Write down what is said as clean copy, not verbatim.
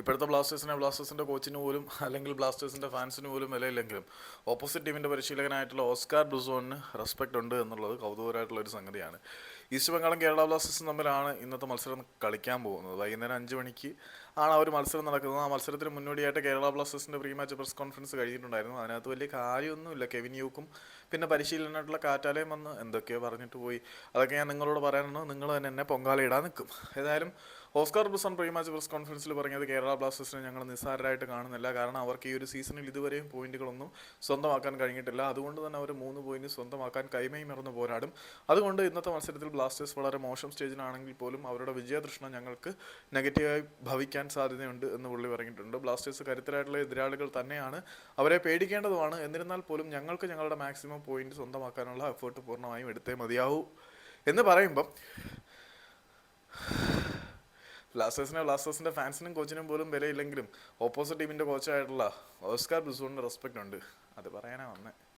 ഇപ്പോഴത്തെ ബ്ലാസ്റ്റേഴ്സിൻ്റെ കോച്ചിന് പോലും അല്ലെങ്കിൽ ബ്ലാസ്റ്റേഴ്സിൻ്റെ ഫാൻസിന് പോലും വിലയില്ലെങ്കിലും ഓപ്പോസിറ്റ് ടീമിൻ്റെ പരിശീലകനായിട്ടുള്ള ഓസ്കാർ ഡുസോണിന് റെസ്പെക്റ്റ് ഉണ്ട് എന്നുള്ളത് കൗതുകരമായിട്ടുള്ള ഒരു സംഗതിയാണ്. ഈസ്റ്റ് ബംഗാളും കേരള ബ്ലാസ്റ്റേഴ്സും തമ്മിലാണ് ഇന്നത്തെ മത്സരം കളിക്കാൻ പോകുന്നത്. വൈകുന്നേരം 5 മണിക്ക് ആണ് ആ ഒരു മത്സരം നടക്കുന്നത്. ആ മത്സരത്തിന് മുന്നോടിയായിട്ട് കേരള ബ്ലാസ്റ്റേഴ്സിൻ്റെ പ്രീ മാച്ച് പ്രസ് കോൺഫറൻസ് കഴിഞ്ഞിട്ടുണ്ടായിരുന്നു. അതിനകത്ത് വലിയ കാര്യമൊന്നുമില്ല. കെവിൻ യൂക്കും പിന്നെ പരിശീലനമായിട്ടുള്ള കാറ്റാലയം വന്ന് എന്തൊക്കെയോ പറഞ്ഞിട്ട് പോയി. അതൊക്കെ ഞാൻ നിങ്ങളോട് പറയാനുണ്ട്. നിങ്ങൾ തന്നെ എന്നെ പൊങ്കാലയിടാൻ നിൽക്കും. ഏതായാലും ഓസ്കാർ ഡുസോൺ പ്രീ മാച്ച് പ്രസ് കോൺഫറൻസിൽ പറഞ്ഞത് കേരള ബ്ലാസ്റ്റേഴ്സിനെ ഞങ്ങൾ നിസ്സാരരായിട്ട് കാണുന്നില്ല. കാരണം അവർക്ക് ഈ ഒരു സീസണിൽ ഇതുവരെയും പോയിന്റുകളൊന്നും സ്വന്തമാക്കാൻ കഴിഞ്ഞിട്ടില്ല. അതുകൊണ്ട് തന്നെ അവർ 3 പോയിന്റ് സ്വന്തമാക്കാൻ കൈമൈ മറന്ന് പോരാടും. അതുകൊണ്ട് ഇന്നത്തെ മത്സരത്തിൽ ബ്ലാസ്റ്റേഴ്സ് വളരെ മോശം സ്റ്റേജിലാണെങ്കിൽ പോലും അവരുടെ വിജയതൃഷ്ണ ഞങ്ങൾക്ക് നെഗറ്റീവായി ഭവിക്കാൻ സാധ്യതയുണ്ട് എന്ന് പുള്ളി പറഞ്ഞിട്ടുണ്ട്. ബ്ലാസ്റ്റേഴ്സ് കരുത്തരായിട്ടുള്ള എതിരാളികൾ തന്നെയാണ്, അവരെ പേടിക്കേണ്ടതുമാണ്. എന്നിരുന്നാൽ പോലും ഞങ്ങൾക്ക് ഞങ്ങളുടെ മാക്സിമം പോയിന്റ് സ്വന്തമാക്കാനുള്ള എഫേർട്ട് പൂർണ്ണമായും എടുത്തേ മതിയാവൂ എന്ന് പറയുമ്പം ബ്ലാസ്റ്റേഴ്സിൻ്റെ ഫാൻസിനും കോച്ചിനും പോലും വിലയില്ലെങ്കിലും ഓപ്പോസിറ്റ് ടീമിൻ്റെ കോച്ചായിട്ടുള്ള ഓസ്കാർ ഡുസോണിന് റെസ്പെക്റ്റ് ഉണ്ട്. അത് പറയാനാണ് വന്നത്.